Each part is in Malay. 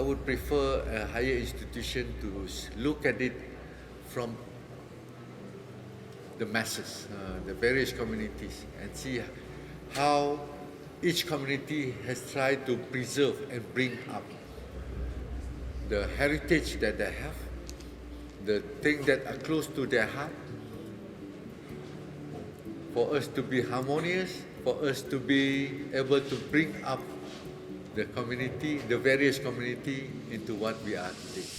I would prefer a higher institution to look at it from the masses, the various communities, and see how each community has tried to preserve and bring up the heritage that they have, the things that are close to their heart, for us to be harmonious, for us to be able to bring up the community, the various community into what we are today.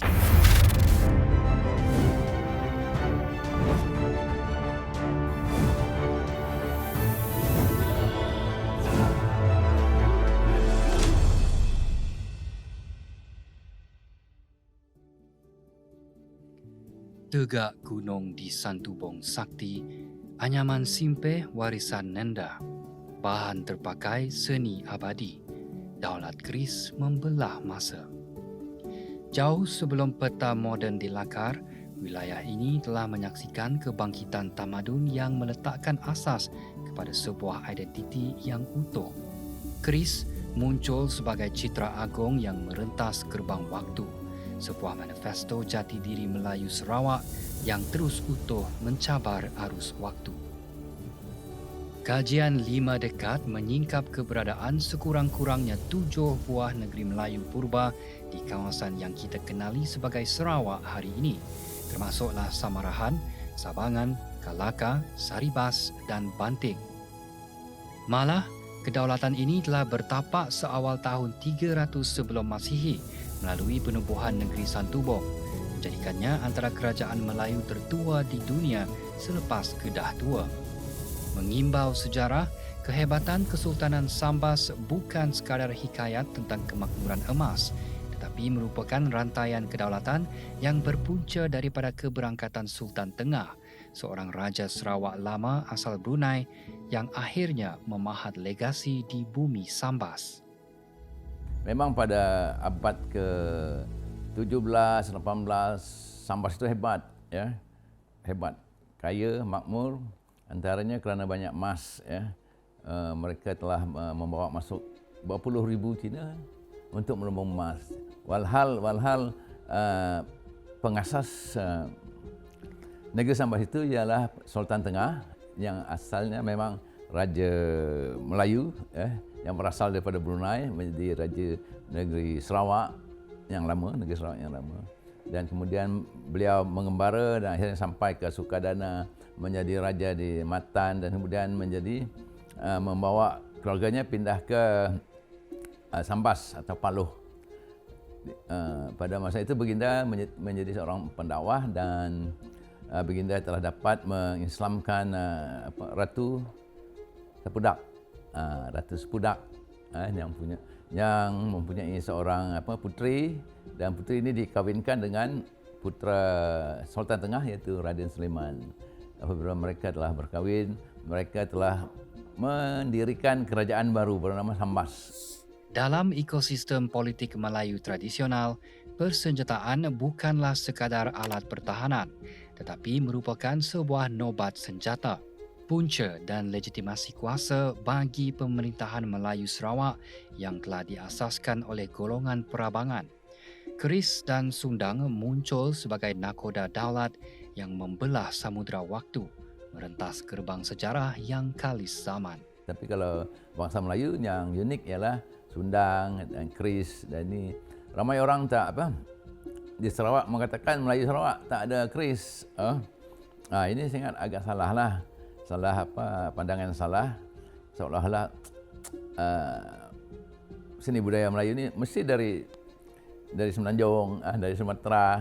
Tegak gunung di Santubong Sakti, anyaman simpeh warisan nenda, bahan terpakai seni abadi, daulat keris membelah masa. Jauh sebelum peta moden dilakar, wilayah ini telah menyaksikan kebangkitan tamadun yang meletakkan asas kepada sebuah identiti yang utuh. Keris muncul sebagai citra agung yang merentas gerbang waktu, sebuah manifesto jati diri Melayu Sarawak yang terus utuh mencabar arus waktu. Kajian 5 dekad menyingkap keberadaan sekurang-kurangnya 7 buah negeri Melayu purba di kawasan yang kita kenali sebagai Sarawak hari ini, termasuklah Samarahan, Sabangan, Kalaka, Saribas dan Banting. Malah, kedaulatan ini telah bertapak seawal tahun 300 sebelum Masihi melalui penubuhan negeri Santubong, menjadikannya antara kerajaan Melayu tertua di dunia selepas Kedah Tua. Mengimbau sejarah, kehebatan Kesultanan Sambas bukan sekadar hikayat tentang kemakmuran emas, tetapi merupakan rantaian kedaulatan yang berpunca daripada keberangkatan Sultan Tengah, seorang Raja Sarawak lama asal Brunei yang akhirnya memahat legasi di bumi Sambas. Memang pada abad ke-17, 18, Sambas itu hebat, ya. Hebat, kaya, makmur, antaranya kerana banyak emas, ya. Mereka telah membawa masuk berpuluh ribu Cina untuk melumbung emas. Walhal pengasas negeri Sambas itu ialah Sultan Tengah yang asalnya memang Raja Melayu, yang berasal daripada Brunei menjadi Raja Negeri Sarawak yang lama, Negeri Sarawak yang lama. Dan kemudian beliau mengembara dan akhirnya sampai ke Sukadana, menjadi Raja di Matan dan kemudian menjadi membawa keluarganya pindah ke Sambas atau Paluh. Pada masa itu Baginda menjadi seorang pendakwah dan Baginda telah dapat mengislamkan Ratu Sepudak. Ratu Sepudak yang mempunyai seorang puteri, dan puteri ini dikahwinkan dengan putera Sultan Tengah iaitu Raden Sulaiman. Apabila mereka telah berkahwin, mereka telah mendirikan kerajaan baru bernama Sambas. Dalam ekosistem politik Melayu tradisional, persenjataan bukanlah sekadar alat pertahanan, tetapi merupakan sebuah nobat senjata, punca dan legitimasi kuasa bagi pemerintahan Melayu Sarawak yang telah diasaskan oleh golongan perabangan. Keris dan Sundang muncul sebagai nakoda daulat yang membelah samudera waktu, merentas gerbang sejarah yang kalis zaman. Tapi kalau bangsa Melayu yang unik ialah Sundang dan Keris, dan ini ramai orang di Sarawak mengatakan Melayu Sarawak tak ada keris. Ini sangat agak pandangan salah, seolah-olah seni budaya Melayu ini mesti dari Semenanjung, dari Sumatera.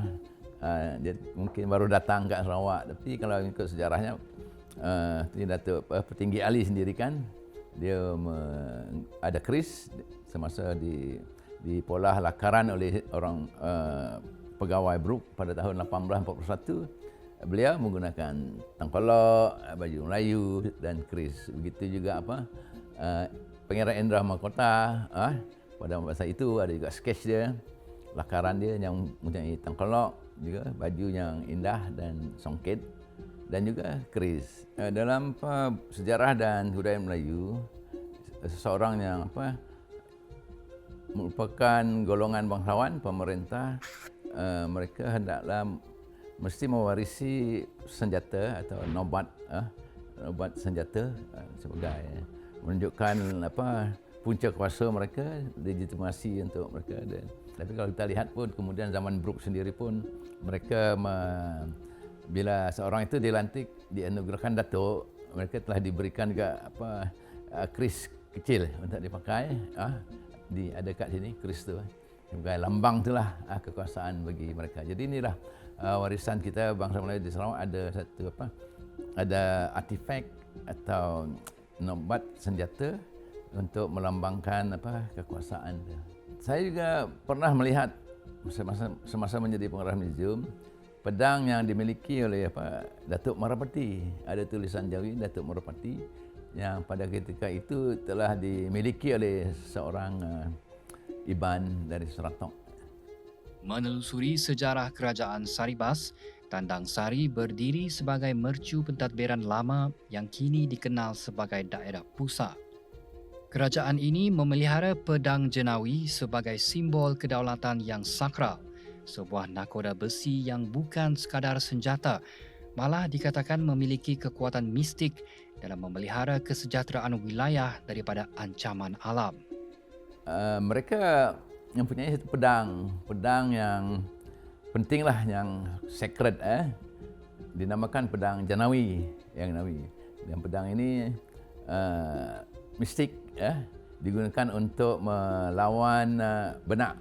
Dia mungkin baru datang ke Sarawak, tapi kalau ikut sejarahnya Datuk Petinggi Ali sendiri kan dia ada keris semasa di polah lakaran oleh orang pegawai Brooke pada tahun 1841. Beliau menggunakan tangkolok, baju Melayu dan keris. Begitu juga Pangeran Indra Mahkota, pada masa itu ada juga sketch dia, lakaran dia yang mempunyai tangkolok, juga baju yang indah dan songket, dan juga keris. Dalam sejarah dan budaya Melayu, seseorang yang merupakan golongan bangsawan, pemerintah mereka hendaklah mesti mewarisi senjata atau nobat senjata sebagai menunjukkan punca kuasa mereka, legitimasi untuk mereka. Tapi kalau kita lihat pun kemudian zaman Brooke sendiri pun mereka bila seorang itu dilantik, dianugerahkan datuk, mereka telah diberikan juga keris kecil untuk dipakai. Ada kat sini keris tu sebagai lambang itulah kekuasaan bagi mereka. Jadi inilah warisan kita bangsa Melayu di Sarawak, ada satu ada artifak atau nobat senjata untuk melambangkan kekuasaan. Saya juga pernah melihat semasa menjadi pengarah museum pedang yang dimiliki oleh Datuk Marapati. Ada tulisan Jawi Datuk Marapati yang pada ketika itu telah dimiliki oleh seorang Iban dari Seratok. Menelusuri sejarah Kerajaan Saribas, Tandang Sari berdiri sebagai mercu pentadbiran lama yang kini dikenal sebagai daerah pusat. Kerajaan ini memelihara pedang jenawi sebagai simbol kedaulatan yang sakral, sebuah nakoda besi yang bukan sekadar senjata, malah dikatakan memiliki kekuatan mistik dalam memelihara kesejahteraan wilayah daripada ancaman alam. Mereka mempunyai satu pedang yang pentinglah, yang sacred, dinamakan pedang jenawi, Dan pedang ini mistik, digunakan untuk melawan benak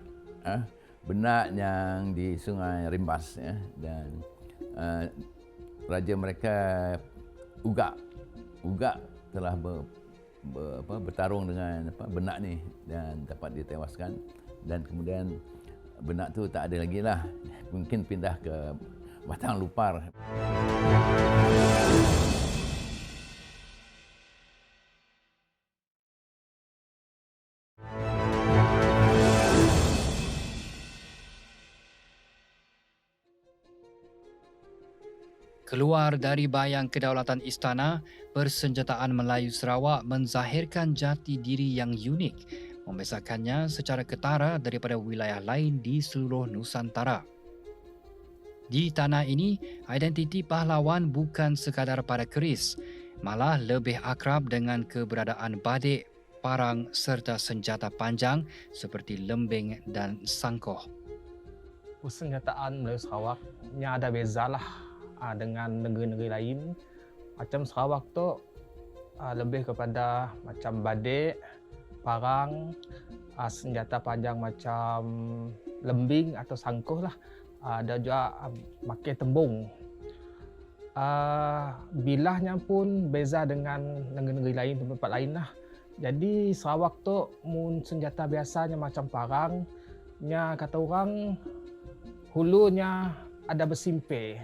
yang di Sungai Rimbas, dan raja mereka Ugak telah bertarung dengan benak ni dan dapat ditewaskan, dan kemudian benak tu tak ada lagi lah, mungkin pindah ke Batang Lupar. Keluar dari bayang kedaulatan istana, persenjataan Melayu Sarawak menzahirkan jati diri yang unik, membezakannya secara ketara daripada wilayah lain di seluruh Nusantara. Di tanah ini, identiti pahlawan bukan sekadar pada keris, malah lebih akrab dengan keberadaan badik, parang serta senjata panjang seperti lembing dan sangkoh. Persenjataan Melayu Sarawak yang ada bezalah dengan negeri-negeri lain. Macam Sarawak tu lebih kepada macam badik, parang, senjata panjang macam lembing atau sangkuh lah. Ada juga pakai tembung. Bilahnya pun beza dengan negeri-negeri lain, tempat lain lah. Jadi Sarawak tu senjata biasanya macam parang, kata orang hulunya ada bersimpe.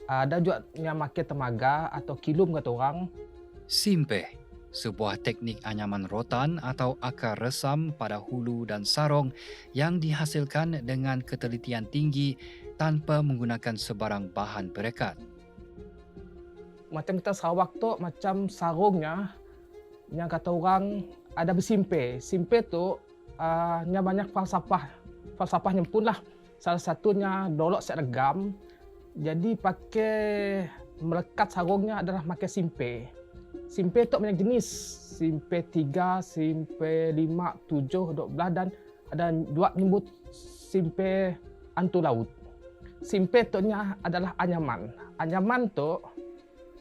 Ada juga yang pakai temaga atau kilum kata orang. Simpeh, sebuah teknik anyaman rotan atau akar resam pada hulu dan sarung yang dihasilkan dengan ketelitian tinggi tanpa menggunakan sebarang bahan perekat. Macam kita Sarawak tu macam sarungnya yang kata orang ada bersimpe. Simpe tu nya banyak falsafahnya pun lah. Salah satunya dolok set regam. Jadi pakai melekat sarungnya adalah pakai simpe. Simpe tu banyak jenis. Simpe 3, simpe 5, 7, 12 dan ada dua menyebut simpe antu laut. Simpe tu adalah anyaman. Anyaman tu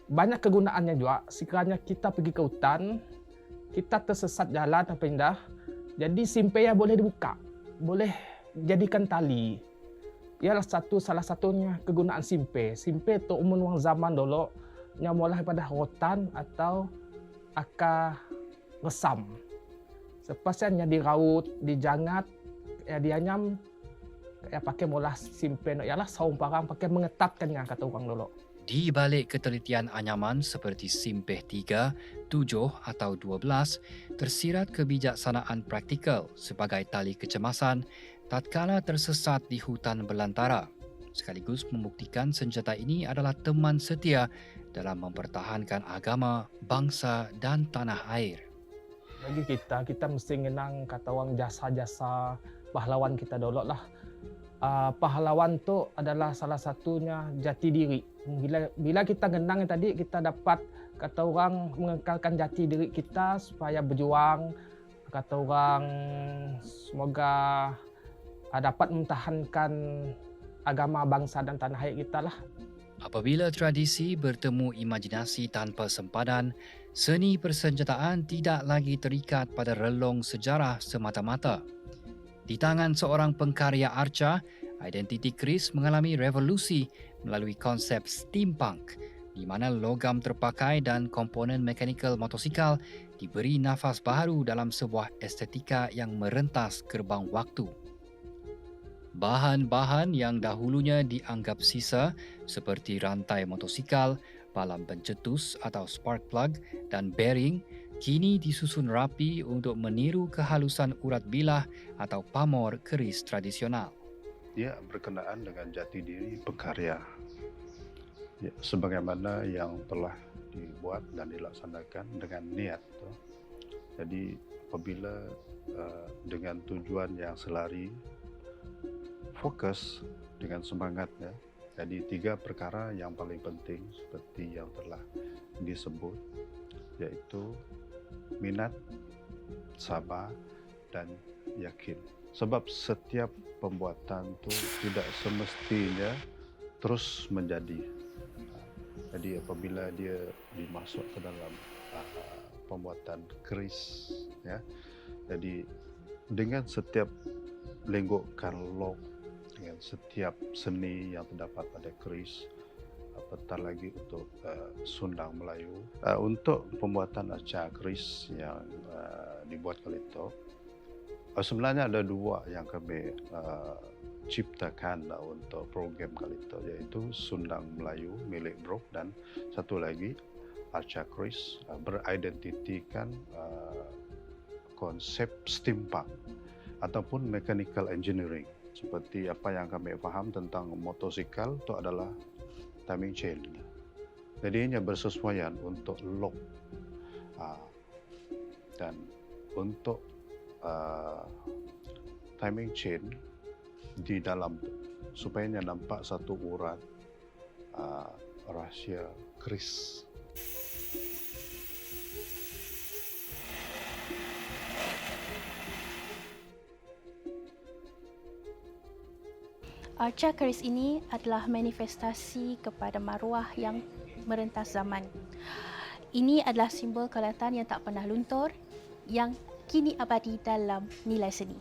banyak kegunaannya juga. Sekiranya kita pergi ke hutan, kita tersesat jalan atau pindah, jadi simpe yang boleh dibuka, boleh jadikan tali. Ialah salah satunya kegunaan simpe. Simpe tu umum zaman dulu yang mulai pada rotan atau akar resam. Sepasnya diraut, dijangat, dianyam, pakai mula simpe. Ialah saung parang pakai mengetatkannya kata orang dulu. Di balik ketelitian anyaman seperti Simpeh 3, 7 atau 12, tersirat kebijaksanaan praktikal sebagai tali kecemasan tatkala tersesat di hutan belantara, sekaligus membuktikan senjata ini adalah teman setia dalam mempertahankan agama, bangsa dan tanah air. Bagi kita mesti mengenang kata orang jasa-jasa pahlawan kita dulu lah. Pahlawan tu adalah salah satunya jati diri. Bila kita kenang tadi, kita dapat kata orang mengekalkan jati diri kita supaya berjuang. Kata orang semoga dapat mempertahankan agama, bangsa dan tanah air kita lah. Apabila tradisi bertemu imajinasi tanpa sempadan, seni persenjataan tidak lagi terikat pada relung sejarah semata-mata. Di tangan seorang pengkarya arca, identiti keris mengalami revolusi melalui konsep steampunk, di mana logam terpakai dan komponen mekanikal motosikal diberi nafas baru dalam sebuah estetika yang merentas gerbang waktu. Bahan-bahan yang dahulunya dianggap sisa seperti rantai motosikal, palang pencetus atau spark plug dan bearing kini disusun rapi untuk meniru kehalusan urat bilah atau pamor keris tradisional. Dia berkenaan dengan jati diri pekarya, ya, sebagaimana yang telah dibuat dan dilaksanakan dengan niat. Jadi apabila dengan tujuan yang selari, fokus dengan semangatnya. Jadi 3 perkara yang paling penting seperti yang telah disebut, yaitu minat, sabar dan yakin. Sebab setiap pembuatan itu tidak semestinya terus menjadi. Jadi apabila dia dimasuk ke dalam pembuatan keris, ya, jadi dengan setiap lenggokan log, dengan setiap seni yang terdapat pada keris, apatah lagi untuk Sundang Melayu. Untuk pembuatan arca keris yang dibuat kali itu, sebenarnya ada 2 yang kami ciptakan untuk program kali itu, yaitu Sundang Melayu milik Brok dan satu lagi arca keris beridentitikan konsep steampunk ataupun mechanical engineering. Seperti apa yang kami faham tentang motosikal itu adalah timing chain. Jadi ini bersesuaian untuk lock dan untuk timing chain di dalam supaya nampak satu urat rahsia keris. Arca keris ini adalah manifestasi kepada maruah yang merentas zaman. Ini adalah simbol kelihatan yang tak pernah luntur, yang kini abadi dalam nilai seni.